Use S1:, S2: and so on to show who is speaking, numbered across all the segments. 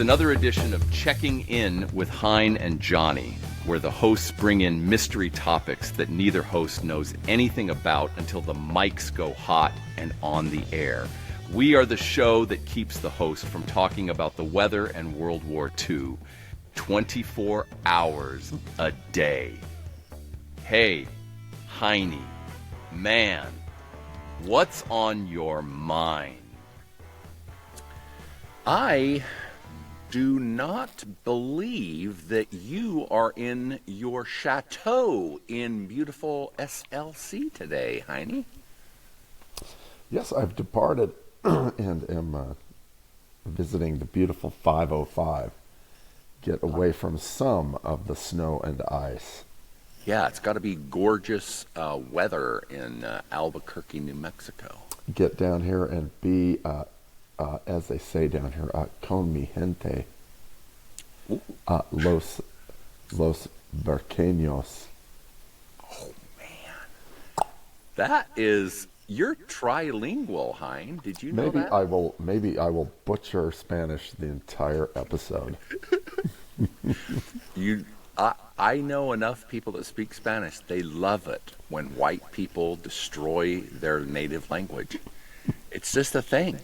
S1: It's another edition of Checking In with Hein and Johnny, where the hosts bring in mystery topics that neither host knows anything about until the mics go hot and on the air. We are the show that keeps the host from talking about the weather and World War II 24 hours a day. Hey, Heine, man, what's on your mind?
S2: I do not believe that you are in your chateau in beautiful SLC today, Heine.
S3: Yes, I've departed and am visiting the beautiful 505. Get away from some of the snow and ice.
S2: Yeah, it's got to be gorgeous weather in Albuquerque, New Mexico.
S3: Get down here and be, as they say down here, con mi gente, los Barqueños.
S2: Oh, man. That is... You're trilingual, Hein. Did you know that?
S3: Maybe I will butcher Spanish the entire episode.
S2: I know enough people that speak Spanish. They love it when white people destroy their native language. It's just a thing.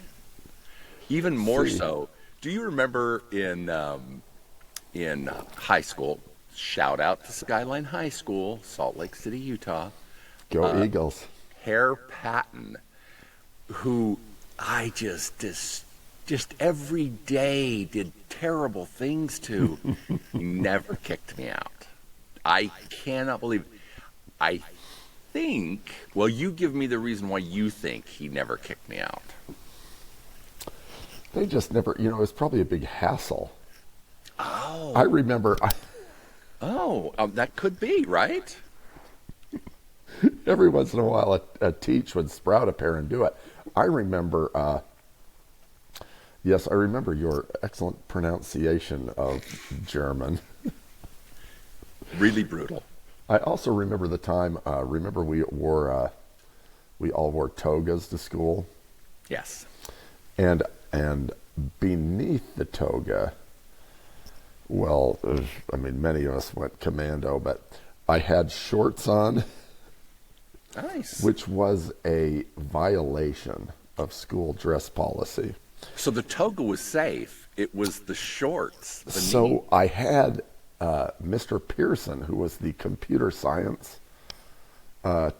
S2: Even more so. Do you remember in high school? Shout out to Skyline High School, Salt Lake City, Utah.
S3: Go Eagles.
S2: Hare Patton, who I just every day did terrible things to. He never kicked me out. I cannot believe it. I think, well, you give me the reason why you think he never kicked me out.
S3: They just never, it was probably a big hassle.
S2: Oh.
S3: I remember.
S2: That could be, right?
S3: Every once in a while, a teach would sprout a pair and do it. I remember, yes, I remember your excellent pronunciation of German.
S2: Really brutal.
S3: I also remember the time, we all wore togas to school.
S2: Yes.
S3: And beneath the toga, well, many of us went commando, but I had shorts on.
S2: Nice.
S3: Which was a violation of school dress policy.
S2: So the toga was safe. It was the shorts.
S3: So I had Mr. Pearson, who was the computer science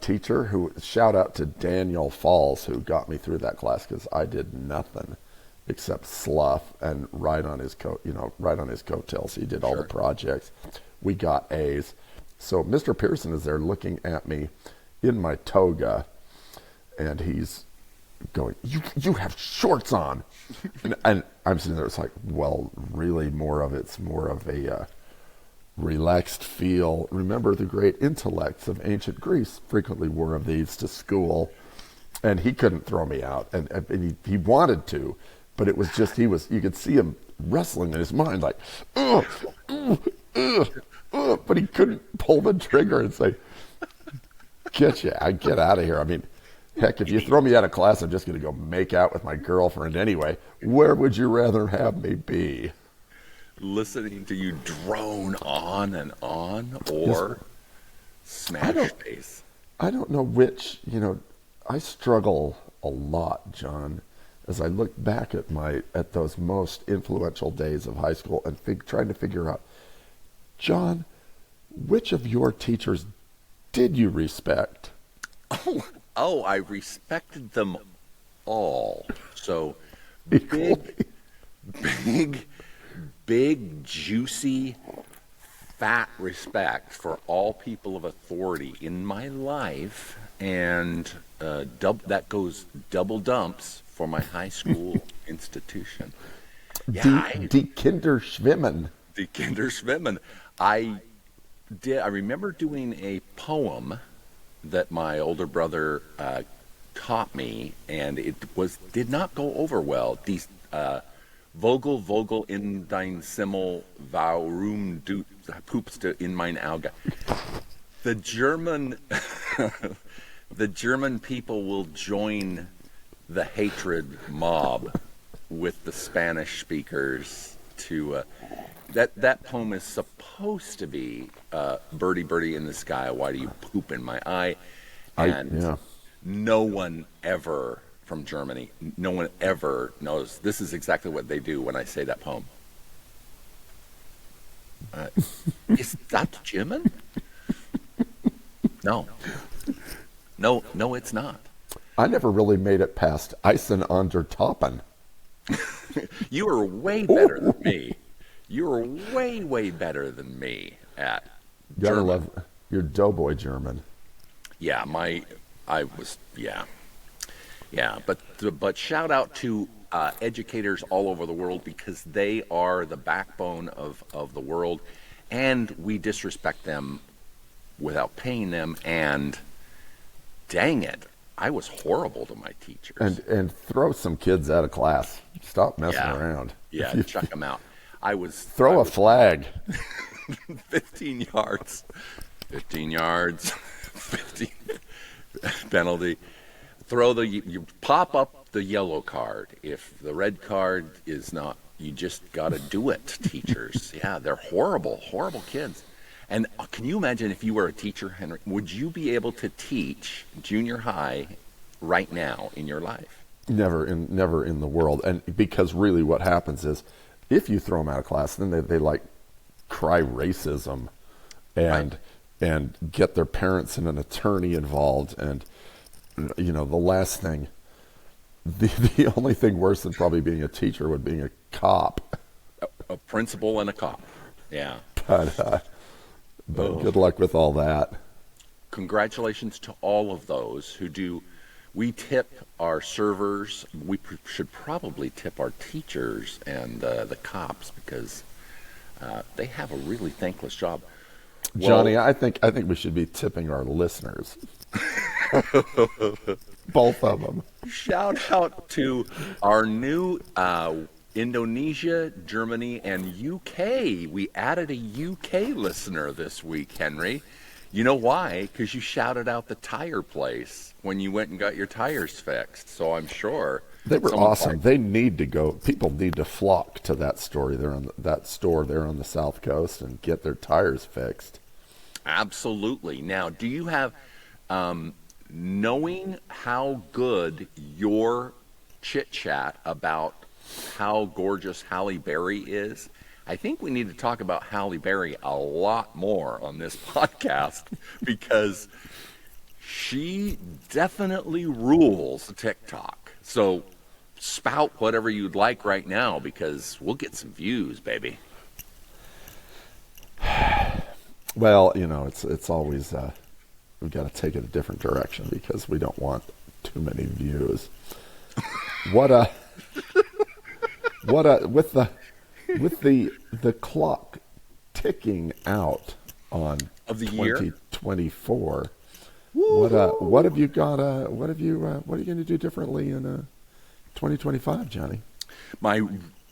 S3: teacher, who, shout out to Daniel Falls, who got me through that class, because I did nothing except slough and ride on his coattails. He did all the projects. We got A's. So Mr. Pearson is there looking at me in my toga, and he's going, you have shorts on. and I'm sitting there, it's like, well, really it's more of a relaxed feel. Remember, the great intellects of ancient Greece frequently wore of these to school, and he couldn't throw me out, and he wanted to, but it was just, you could see him wrestling in his mind, like, but he couldn't pull the trigger and say, get out of here. Heck, if you throw me out of class, I'm just going to go make out with my girlfriend anyway. Where would you rather have me be?
S2: Listening to you drone on and on, or smash face?
S3: I don't know which. I struggle a lot, John, as I look back at those most influential days of high school and trying to figure out, John, which of your teachers did you respect?
S2: Oh, I respected them all. So big, juicy, fat respect for all people of authority in my life, and that goes double dumps for my high school institution.
S3: Die Kinderschwimmen.
S2: Die Kinderschwimmen. I remember doing a poem that my older brother taught me, and it did not go over well. These Vogel in dein Simmel, warum du poopst in mein Auge. The German people will join the hatred mob with the Spanish speakers to that poem is supposed to be "Birdie, birdie in the sky, why do you poop in my eye?" And no one ever from Germany, no one ever knows. This is exactly what they do when I say that poem. Is that German? No, it's not.
S3: I never really made it past Eisen under Toppen.
S2: You are way better than me. You are way, way better than me at
S3: Gotta
S2: German.
S3: love your doughboy German.
S2: Yeah, but shout out to educators all over the world, because they are the backbone of the world, and we disrespect them without paying them. And dang it, I was horrible to my teachers.
S3: And throw some kids out of class. Stop messing around.
S2: Yeah, chuck them out.
S3: Throw a flag.
S2: 15 yards. 15 yards. 15 penalty. You pop up the yellow card. If the red card is not, you just got to do it, teachers. Yeah, they're horrible, horrible kids. And can you imagine if you were a teacher, Henry, would you be able to teach junior high right now in your life?
S3: Never in the world. And because really what happens is, if you throw them out of class, then they like cry racism and get their parents and an attorney involved. And, you know, the last thing, the only thing worse than probably being a teacher would being a cop.
S2: A principal and a cop. Yeah.
S3: But good luck with all that.
S2: Congratulations to all of those who do. We tip our servers. We should probably tip our teachers and the cops, because they have a really thankless job.
S3: Johnny, I think we should be tipping our listeners. Both of them.
S2: Shout out to our new Indonesia, Germany, and UK. We added a UK listener this week, Henry. You know why? Because you shouted out the tire place when you went and got your tires fixed. So I'm sure
S3: they were awesome. They need to go. People need to flock to that store there on the South Coast and get their tires fixed.
S2: Absolutely. Now, do you have, knowing how good your chit chat about how gorgeous Halle Berry is, I think we need to talk about Halle Berry a lot more on this podcast, because she definitely rules TikTok. So spout whatever you'd like right now, because we'll get some views, baby.
S3: Well, you know, it's always we've got to take it a different direction, because we don't want too many views. With the clock ticking out on
S2: of the
S3: 2024, what have you got? What are you going to do differently in 2025, Johnny?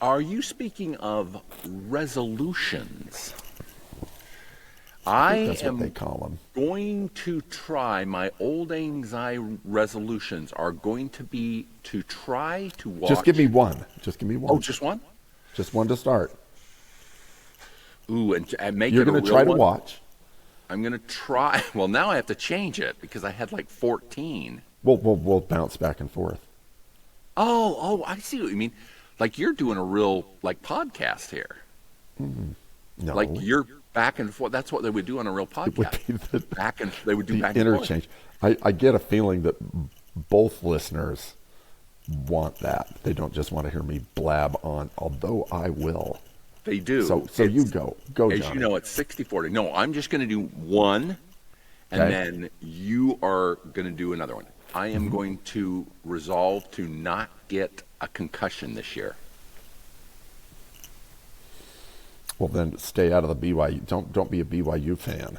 S2: Are you speaking of resolutions? I
S3: that's
S2: am
S3: what they call them.
S2: Going to try. My old anxiety resolutions are going to be to try to watch.
S3: Just give me one.
S2: Oh, just one?
S3: Just one to start.
S2: Ooh, and make
S3: You're
S2: it a real one?
S3: going to try to watch.
S2: I'm going to try. Well, now I have to change it, because I had like 14.
S3: We'll bounce back and forth.
S2: Oh, I see what you mean. Like you're doing a real podcast here.
S3: Mm-hmm. No.
S2: Like you're back and forth. That's what they would do on a real podcast. They would do back
S3: interchange.
S2: And forth.
S3: I get a feeling that both listeners want that. They don't just want to hear me blab on, although I will.
S2: They do.
S3: So you go,
S2: as
S3: Johnny.
S2: You know, it's 60-40. No, I'm just going to do one, and then you are going to do another one. I am going to resolve to not get a concussion this year.
S3: Well, then stay out of the BYU. Don't be a BYU fan.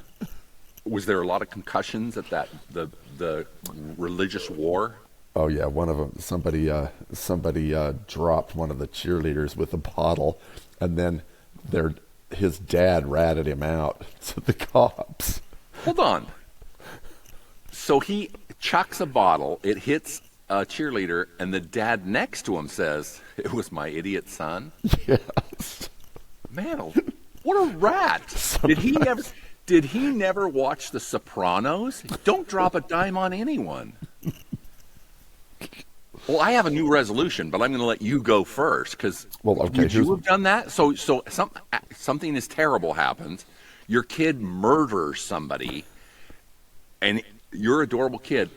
S2: Was there a lot of concussions at the religious war?
S3: Oh yeah, one of them. Somebody dropped one of the cheerleaders with a bottle, and then his dad ratted him out to the cops.
S2: Hold on. So he chucks a bottle. It hits a cheerleader, and the dad next to him says, "It was my idiot son."
S3: Yes.
S2: Man, what a rat! Did he never watch The Sopranos? Don't drop a dime on anyone. Well, I have a new resolution, but I'm going to let you go first because would you have done that? So something as terrible happens. Your kid murders somebody, and you're an adorable kid.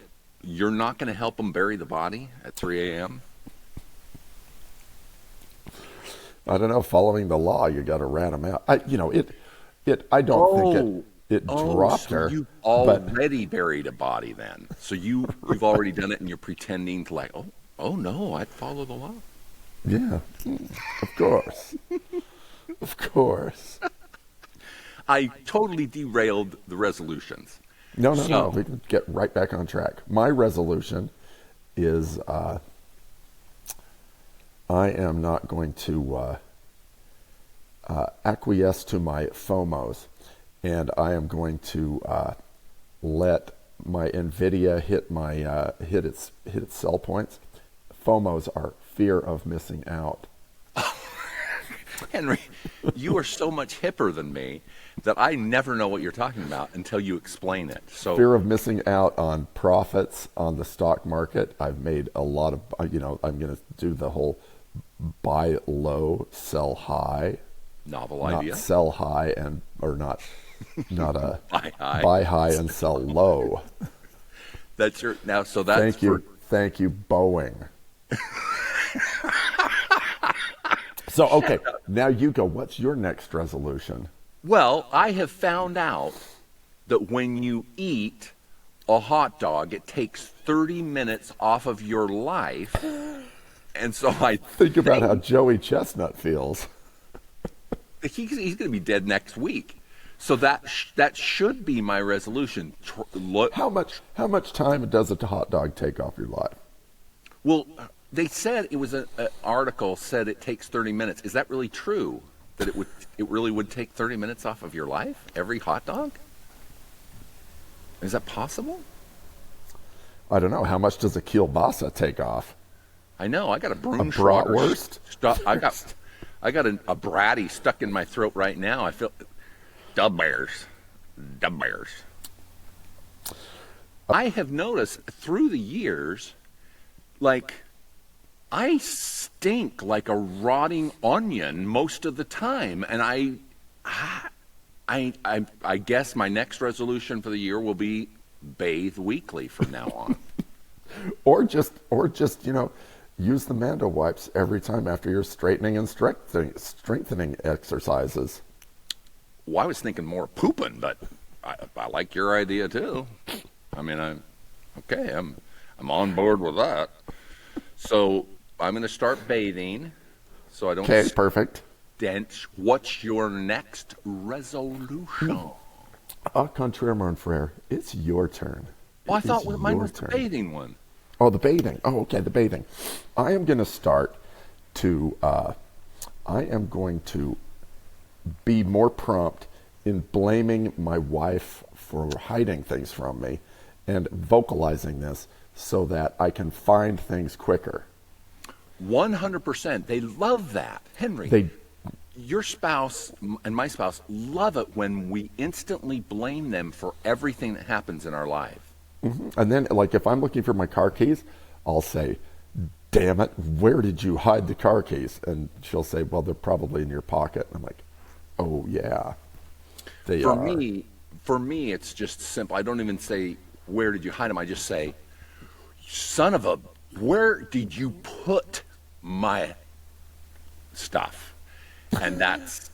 S2: You're not going to help them bury the body at 3 a.m.?
S3: I don't know. Following the law, you got to rat them out. I don't think it dropped
S2: so
S3: her.
S2: You've already buried a body then. So you've already done it, and you're pretending to oh no, I'd follow the law.
S3: Yeah, of course, of course.
S2: I totally derailed the resolutions.
S3: No. We can get right back on track. My resolution is I am not going to acquiesce to my FOMOs, and I am going to let my NVIDIA hit its sell points. FOMOs are fear of missing out.
S2: Henry, you are so much hipper than me that I never know what you're talking about until you explain it. So
S3: fear of missing out on profits on the stock market. I've made a lot of, I'm going to do the whole buy low, sell high.
S2: Novel idea.
S3: Not sell high not buy high and sell low.
S2: That's your, now, so that's
S3: Thank you, Boeing. So, okay, now you go. What's your next resolution?
S2: Well, I have found out that when you eat a hot dog, it takes 30 minutes off of your life. And so I
S3: think about how Joey Chestnut feels.
S2: He's going to be dead next week. So that should be my resolution.
S3: How much time does a hot dog take off your life?
S2: Well, they said it was an article said it takes 30 minutes. Is that really true? That it really would take 30 minutes off of your life? Every hot dog? Is that possible?
S3: I don't know. How much does a kielbasa take off?
S2: I know. I got a
S3: bratwurst.
S2: I got a bratty stuck in my throat right now. I feel Dub bears. I have noticed through the years, I stink like a rotting onion most of the time, and I guess my next resolution for the year will be bathe weekly from now on.
S3: or just use the Mando wipes every time after your straightening and strengthening exercises.
S2: Well, I was thinking more pooping, but I like your idea too. I mean, I'm on board with that. So I'm going to start bathing, so I don't.
S3: Okay, perfect.
S2: Stench. What's your next resolution?
S3: Au contraire, mon frère, it's your turn.
S2: Well, I thought mine was the bathing one.
S3: Oh, the bathing. Oh, okay, the bathing. I am going to start to. I am going to be more prompt in blaming my wife for hiding things from me and vocalizing this so that I can find things quicker.
S2: 100%. They love that. Henry, your spouse and my spouse love it when we instantly blame them for everything that happens in our life.
S3: Mm-hmm. And then, if I'm looking for my car keys, I'll say, damn it, where did you hide the car keys? And she'll say, well, they're probably in your pocket. And I'm like, oh, yeah, they are.
S2: For me, it's just simple. I don't even say, where did you hide them? I just say, son of a, where did you put my stuff? And that's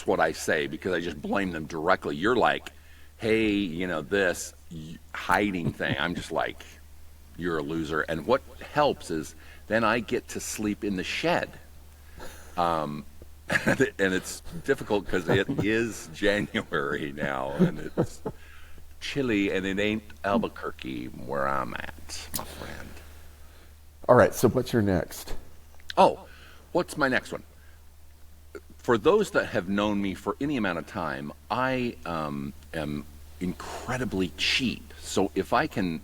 S2: what I say, because I just blame them directly. You're like, hey, this hiding thing. I'm just like, you're a loser. And what helps is then I get to sleep in the shed. And it's difficult because it is January now, and it's chilly, and it ain't Albuquerque where I'm at, my friend.
S3: All right, so what's your next?
S2: Oh, what's my next one? For those that have known me for any amount of time, I am incredibly cheap. So if I can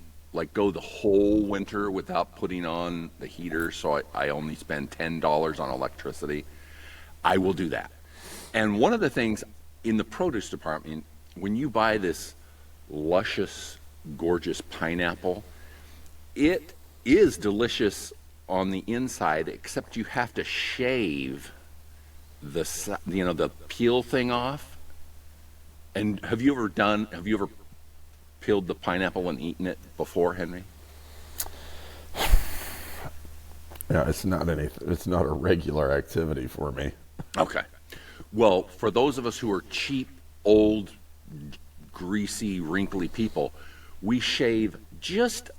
S2: go the whole winter without putting on the heater, so I only spend $10 on electricity, I will do that. And one of the things in the produce department, when you buy this luscious, gorgeous pineapple, it is delicious on the inside, except you have to shave the peel thing off. And have you ever peeled the pineapple and eaten it before, Henry?
S3: Yeah, it's not a regular activity for me.
S2: Okay. Well, for those of us who are cheap, old, greasy, wrinkly people, we shave just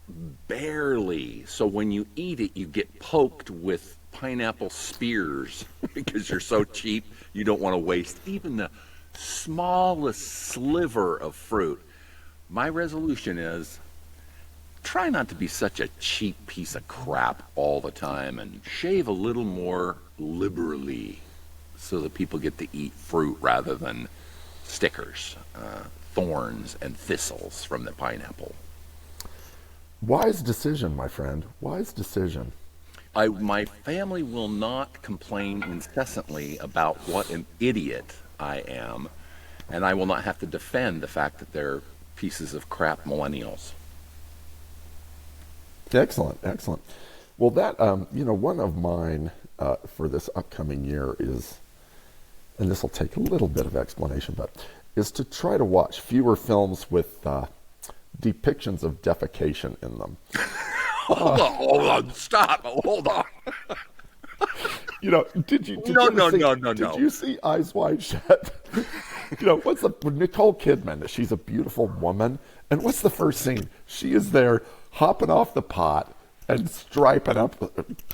S2: barely. So when you eat it, you get poked with pineapple spears because you're so cheap, you don't want to waste even the smallest sliver of fruit. My resolution is try not to be such a cheap piece of crap all the time and shave a little more liberally so that people get to eat fruit rather than stickers, thorns, and thistles from the pineapple.
S3: Wise decision, my friend. Wise decision.
S2: My family will not complain incessantly about what an idiot I am, and I will not have to defend the fact that they're pieces of crap millennials.
S3: Excellent, excellent. Well, that one of mine for this upcoming year is, and this will take a little bit of explanation, but is to try to watch fewer films with depictions of defecation in them.
S2: Hold on, stop, hold on.
S3: Did you see Eyes Wide Shut? What's Nicole Kidman? She's a beautiful woman, and what's the first scene? She is there hopping off the pot and striping up,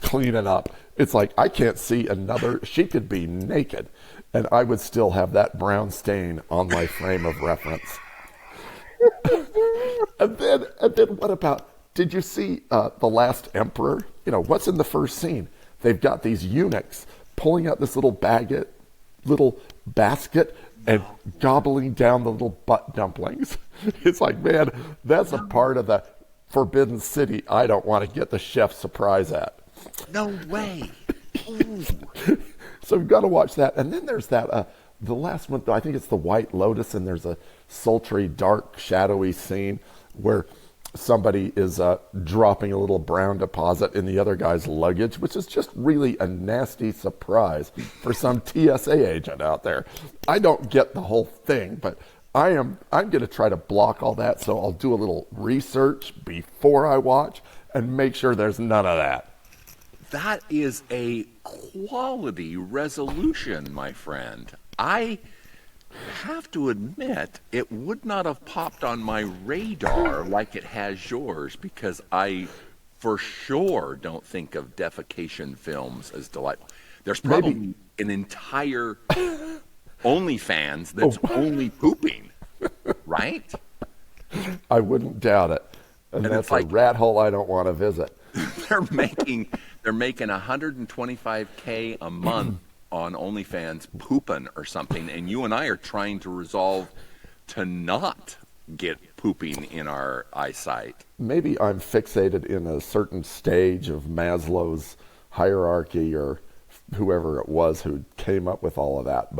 S3: cleaning up. It's like I can't see another. She could be naked, and I would still have that brown stain on my frame of reference. and then what about? Did you see The Last Emperor? What's in the first scene? They've got these eunuchs pulling out this little basket and gobbling down the little butt dumplings. It's like, man, that's a part of the Forbidden City I don't want to get the chef surprise at.
S2: No way.
S3: So we've got to watch that. And then there's that, the last one, I think it's The White Lotus, and there's a sultry, dark, shadowy scene where somebody is dropping a little brown deposit in the other guy's luggage, which is just really a nasty surprise for some TSA agent out there. I don't get the whole thing, but I'm going to try to block all that, so I'll do a little research before I watch and make sure there's none of that.
S2: That is a quality resolution, my friend. I have to admit, it would not have popped on my radar like it has yours, because I for sure don't think of defecation films as delightful. There's probably an entire OnlyFans that's only pooping, right?
S3: I wouldn't doubt it. And that's like a rat hole I don't want to visit.
S2: They're making $125K a month on OnlyFans pooping or something, and you and I are trying to resolve to not get pooping in our eyesight. Maybe
S3: I'm fixated in a certain stage of Maslow's hierarchy, or whoever it was who came up with all of that.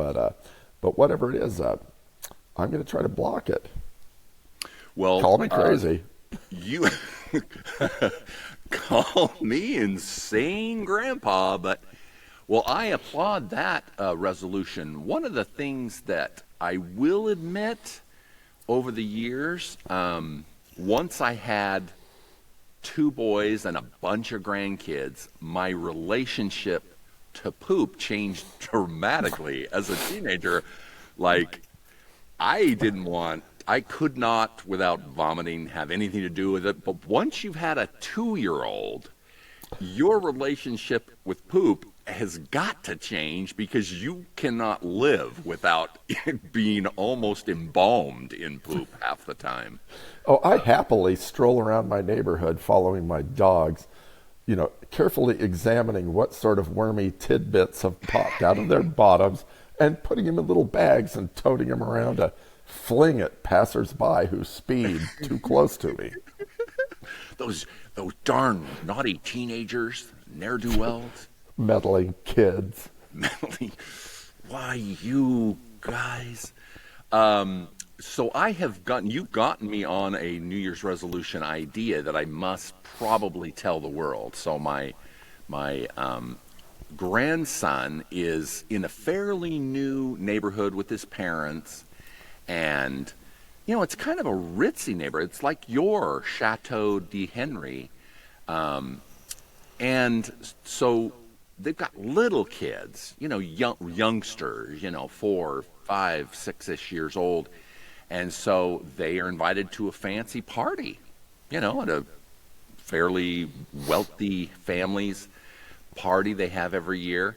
S3: But whatever it is, I'm going to try to block it.
S2: Well,
S3: call me crazy.
S2: You call me insane, Grandpa, but. Well, I applaud that resolution. One of the things that I will admit over the years, once I had 2 boys and a bunch of grandkids, my relationship to poop changed dramatically as a teenager. Like, I could not, without vomiting, have anything to do with it. But once you've had a 2-year-old, your relationship with poop has got to change, because you cannot live without being almost embalmed in poop half the time.
S3: Oh, I happily stroll around my neighborhood following my dogs, carefully examining what sort of wormy tidbits have popped out of their bottoms and putting them in little bags and toting them around to fling at passersby who speed too close to me.
S2: Those darn naughty teenagers, ne'er-do-wells.
S3: Meddling kids.
S2: Why, you guys. So you've gotten me on a New Year's resolution idea that I must probably tell the world. So my grandson is in a fairly new neighborhood with his parents, and it's kind of a ritzy neighborhood. It's like your Chateau de Henry, and so they've got little kids, youngsters, 4, 5, 6-ish years old, and so they are invited to a fancy party, at a fairly wealthy family's party they have every year.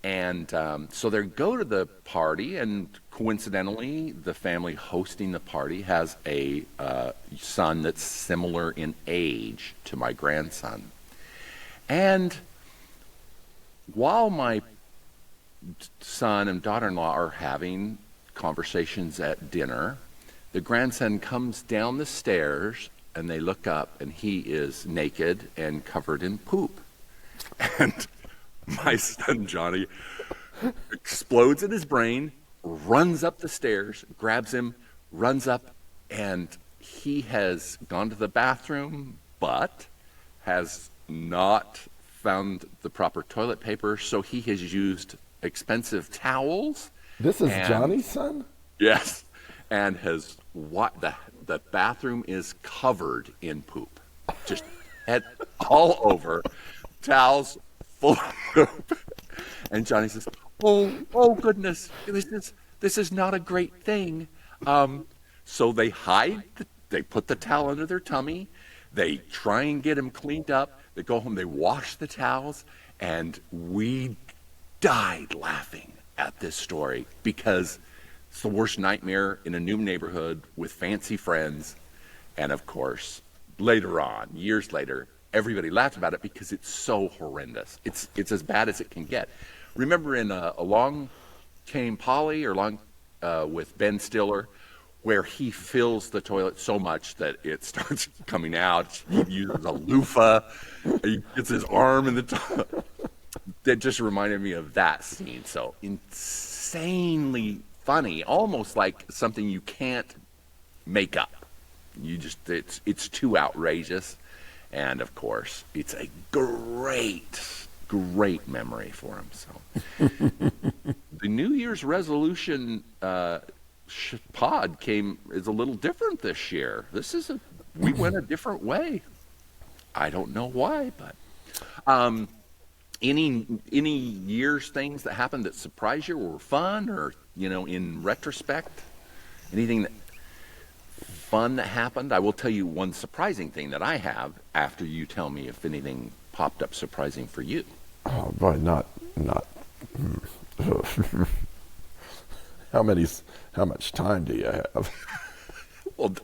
S2: And so they go to the party, and coincidentally, the family hosting the party has a son that's similar in age to my grandson. And while my son and daughter-in-law are having conversations at dinner, the grandson comes down the stairs, and they look up, and he is naked and covered in poop. And my son Johnny explodes in his brain, runs up the stairs, grabs him, runs up, and he has gone to the bathroom, but has not found the proper toilet paper, so he has used expensive towels.
S3: This is Johnny's son?
S2: Yes, and the bathroom is covered in poop, just all over, towels full of poop. And Johnny says, "Oh goodness, this is not a great thing." So they they put the towel under their tummy, they try and get him cleaned up. They go home, they wash the towels, and we died laughing at this story because it's the worst nightmare in a new neighborhood with fancy friends. And of course, later on, years later, everybody laughs about it because it's so horrendous. It's as bad as it can get. Remember in Along Came Polly, with Ben Stiller, where he fills the toilet so much that it starts coming out. He uses a loofah. He gets his arm in the toilet. That just reminded me of that scene. So insanely funny, almost like something you can't make up. It's too outrageous. And of course, it's a great memory for him. So the New Year's resolution pod is a little different this year. We went a different way. I don't know why, but any year's things that happened that surprised you or were fun, or in retrospect, anything fun that happened? I will tell you one surprising thing that I have after you tell me if anything popped up surprising for you.
S3: Oh boy, not. How much time do you have?
S2: Well,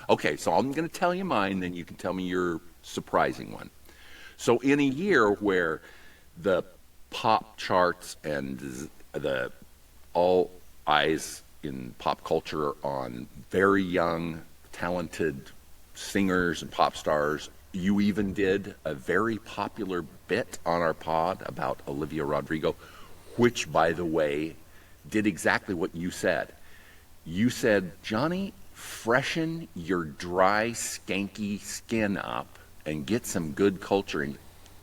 S2: okay, so I'm going to tell you mine, then you can tell me your surprising one. So in a year where the pop charts and all eyes in pop culture are on very young, talented singers and pop stars, you even did a very popular bit on our pod about Olivia Rodrigo, which, by the way, did exactly what you said. You said, "Johnny, freshen your dry, skanky skin up and get some good culture." And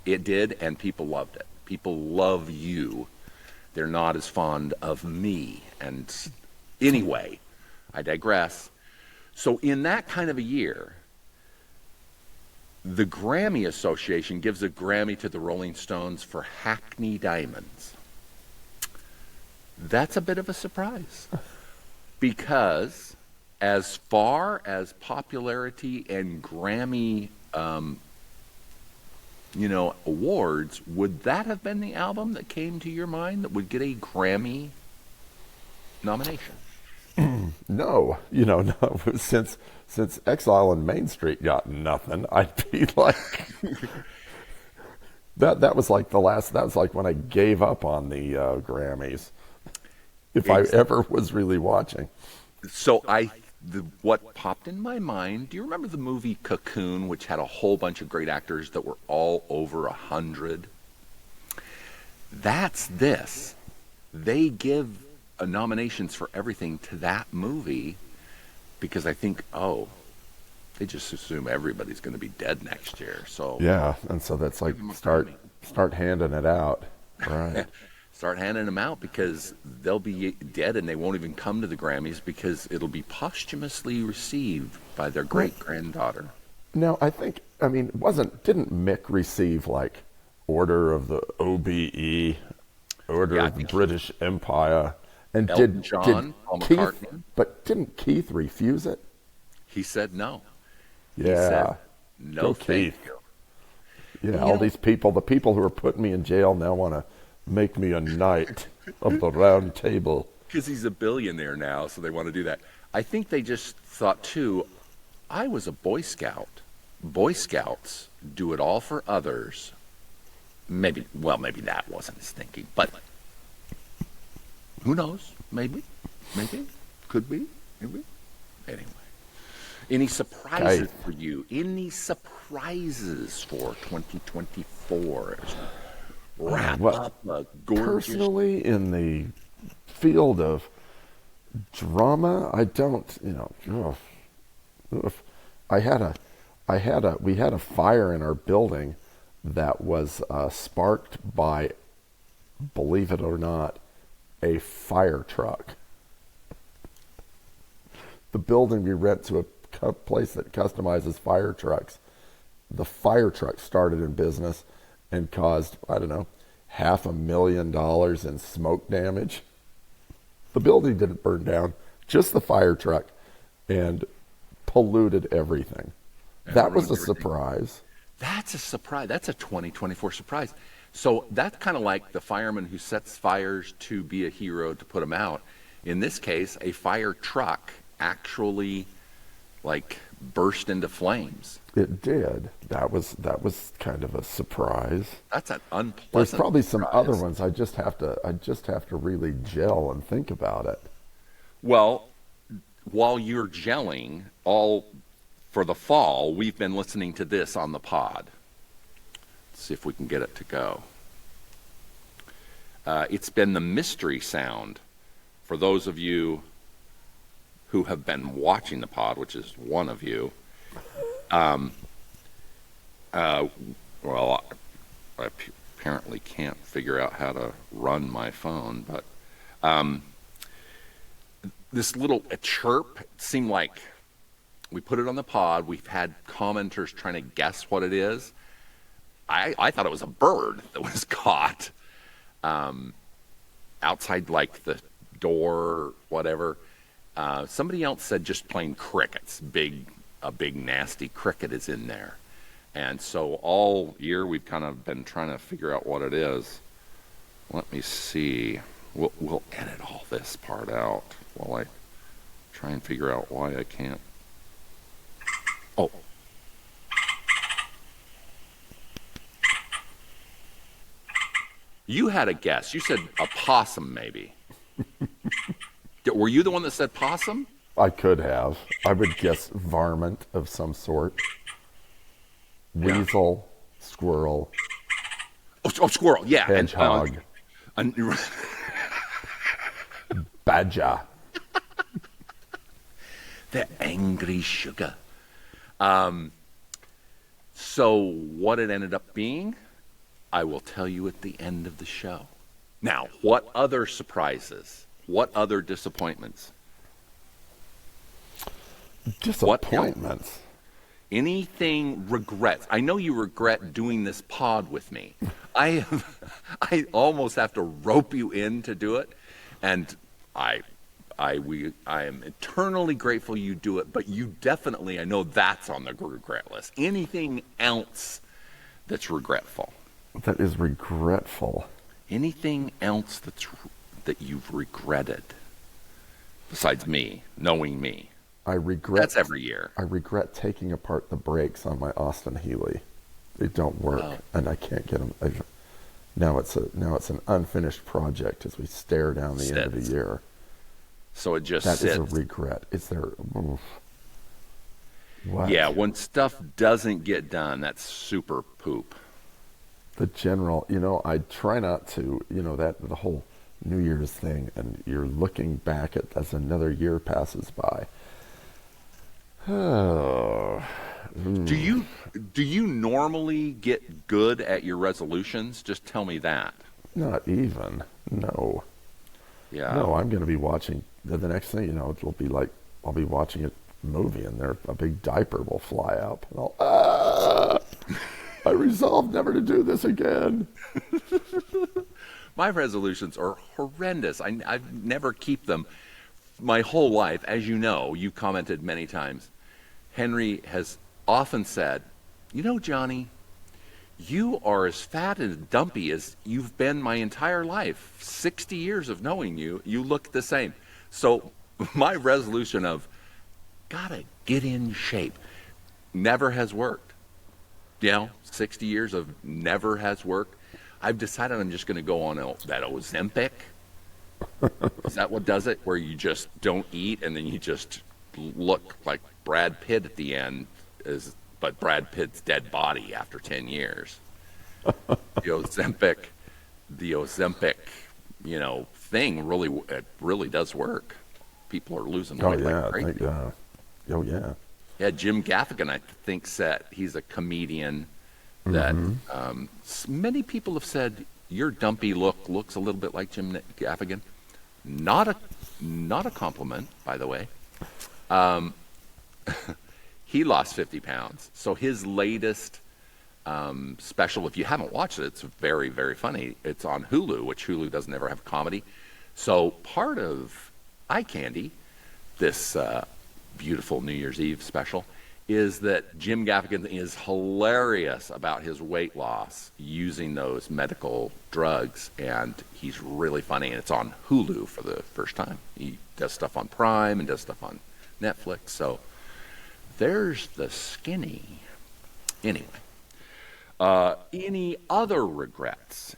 S2: it did, and people loved it. People love you. They're not as fond of me. And anyway, I digress. So in that kind of a year, the Grammy Association gives a Grammy to the Rolling Stones for Hackney Diamonds. That's a bit of a surprise, because as far as popularity and Grammy, awards, would that have been the album that came to your mind that would get a Grammy nomination?
S3: No, no. Since Exile on Main Street got nothing, I'd be like, that was like that was like when I gave up on the Grammys. If I ever was really watching.
S2: So what popped in my mind, do you remember the movie Cocoon, which had a whole bunch of great actors that were all over 100? That's this. they give nominations for everything to that movie because I think, they just assume everybody's going to be dead next year. So
S3: Yeah, and so that's like start handing it out, right?
S2: start handing them out because they'll be dead and they won't even come to the Grammys because it'll be posthumously received by their great-granddaughter.
S3: Now, didn't Mick receive like Order of the OBE, Order of the British Empire, and
S2: Elton John, Paul
S3: Keith,
S2: McCartney?
S3: but didn't Keith refuse it?
S2: He said no.
S3: Yeah,
S2: He said, no,
S3: go
S2: thank
S3: Keith.
S2: you.
S3: Yeah, all these people, the people who are putting me in jail now want to make me a knight of the round table.
S2: Because he's a billionaire now, so they want to do that. I think they just thought, too, I was a Boy Scout. Boy Scouts do it all for others. Maybe that wasn't his thinking, but who knows? Maybe, could be, maybe. Anyway, any surprises for you? Any surprises for 2024? Wrap up a gorgeous...
S3: Personally, in the field of drama, I don't, we had a fire in our building that was sparked by, believe it or not, a fire truck. The building we rent to a place that customizes fire trucks. The fire truck started in business and caused, $500,000 in smoke damage. The building didn't burn down, just the fire truck, and polluted everything. That was a surprise.
S2: That's a surprise. That's a 2024 surprise. So that's kind of like the fireman who sets fires to be a hero to put them out. In this case, a fire truck actually burst into flames.
S3: It did. That was kind of a surprise.
S2: That's an unpleasant
S3: There's probably some
S2: surprise.
S3: other ones. I just have to really gel and think about it.
S2: Well, while you're gelling, all for the fall, we've been listening to this on the pod. Let's see if we can get it to go. It's been the mystery sound for those of you who have been watching the pod, which is one of you. Well, I apparently can't figure out how to run my phone, but this little chirp seemed like we put it on the pod. We've had commenters trying to guess what it is. I thought it was a bird that was caught outside, the door or whatever. Somebody else said just plain crickets. A big nasty cricket is in there. And so all year we've kind of been trying to figure out what it is. Let me see. We'll edit all this part out while I try and figure out why I can't. Oh. You had a guess. You said a possum, maybe. Were you the one that said possum?
S3: I could have. I would guess varmint of some sort. Weasel, squirrel.
S2: Oh, squirrel, yeah.
S3: Hedgehog. Badger.
S2: The angry sugar. So what it ended up being, I will tell you at the end of the show. Now, what other surprises? What other disappointments?
S3: Disappointments?
S2: Anything regrets? I know you regret doing this pod with me. I almost have to rope you in to do it, and I am eternally grateful you do it. But you definitely, I know that's on the regret list. Anything else that's regretful?
S3: That is regretful.
S2: Anything else that you've regretted besides me, knowing me? That's every year.
S3: I regret taking apart the brakes on my Austin Healey. They don't work, and I can't get them. Now it's an unfinished project as we stare down the end of the year.
S2: So it just
S3: that
S2: sits.
S3: is a regret. Is there? What?
S2: Yeah, when stuff doesn't get done, that's super poop.
S3: The general, I try not to, that the whole New Year's thing, and you're looking back at as another year passes by. Oh.
S2: Do you normally get good at your resolutions? Just tell me that.
S3: Not even. No.
S2: Yeah.
S3: No, I'm going to be watching the next thing. It'll be like I'll be watching a movie, and a big diaper will fly up, and I resolved never to do this again.
S2: My resolutions are horrendous. I never keep them my whole life. As you know, you commented many times. Henry has often said, Johnny, you are as fat and dumpy as you've been my entire life. 60 years of knowing you, you look the same. So my resolution of gotta get in shape never has worked. 60 years of never has worked. I've decided I'm just going to go on that Ozempic. Is that what does it? Where you just don't eat and then you just look like Brad Pitt at the end, but Brad Pitt's dead body after 10 years. The Ozempic, thing really does work. People are losing weight like crazy.
S3: Oh yeah.
S2: Yeah, Jim Gaffigan, I think, said he's a comedian that many people have said your dumpy looks a little bit like Jim Gaffigan. Not a compliment, by the way. He lost 50 pounds. So his latest special, if you haven't watched it, it's very, very funny. It's on Hulu, which Hulu doesn't ever have comedy. So part of Eye Candy, this beautiful New Year's Eve special, is that Jim Gaffigan is hilarious about his weight loss using those medical drugs, and he's really funny, and it's on Hulu for the first time. He does stuff on Prime and does stuff on Netflix, so there's the skinny. Anyway, any other regrets?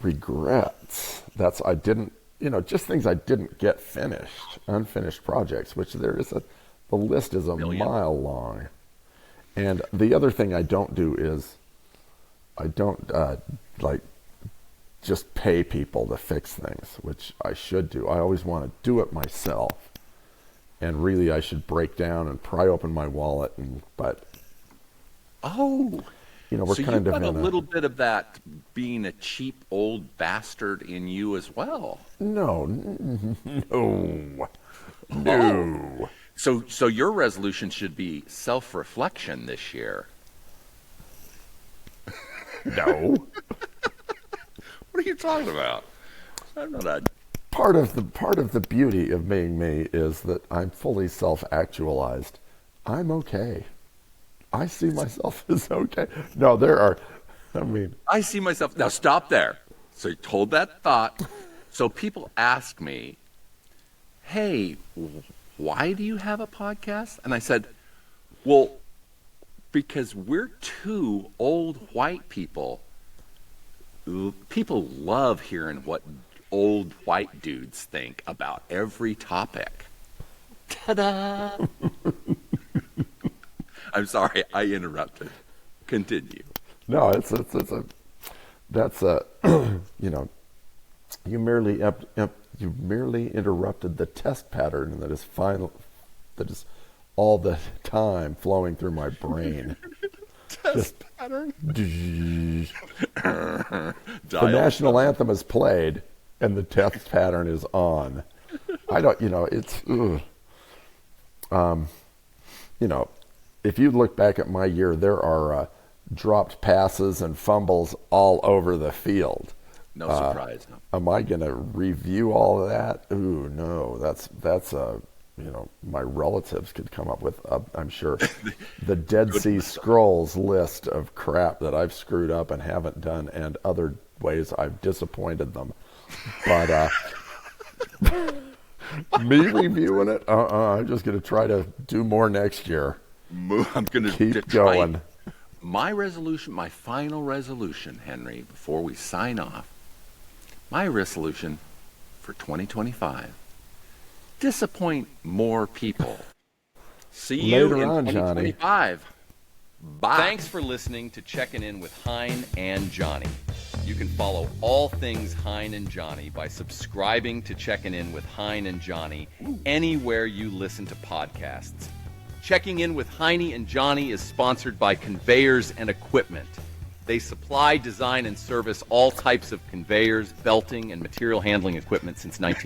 S3: Regrets. I didn't, just things I didn't get finished, unfinished projects, which the list is a mile long. And the other thing I don't do is I don't just pay people to fix things, which I should do. I always want to do it myself. And really I should break down and pry open my wallet we're
S2: so
S3: kind
S2: you've
S3: of
S2: got a little bit of that being a cheap old bastard in you as well.
S3: No.
S2: So your resolution should be self-reflection this year.
S3: No.
S2: What are you talking about? I'm not a...
S3: Part of the beauty of being me is that I'm fully self-actualized. I'm okay. I see myself as okay. No,
S2: I see myself... Now, stop there. So you told that thought. So people ask me, hey, why do you have a podcast? And I said, well, because we're two old white people. People love hearing what old white dudes think about every topic. Ta-da! I'm sorry, I interrupted. Continue.
S3: No, you merely interrupted the test pattern that is all the time flowing through my brain.
S2: Test pattern.
S3: The national anthem is played and the test pattern is on. If you look back at my year, there are dropped passes and fumbles all over the field.
S2: No surprise. No.
S3: Am I going to review all of that? Ooh, no. That's my relatives could come up with, I'm sure, the Dead Sea Scrolls list of crap that I've screwed up and haven't done, and other ways I've disappointed them. But me reviewing it, I'm just going to try to do more next year.
S2: I'm going to
S3: keep going.
S2: My resolution, my final resolution, Henry, before we sign off, my resolution for 2025, disappoint more people. See you in 2025. Bye.
S1: Thanks for listening to Checking In with Hein and Johnny. You can follow all things Hein and Johnny by subscribing to Checking In with Hein and Johnny anywhere you listen to podcasts. Checking In with Hein and Johnny is sponsored by Conveyors and Equipment. They supply, design, and service all types of conveyors, belting, and material handling equipment since 19...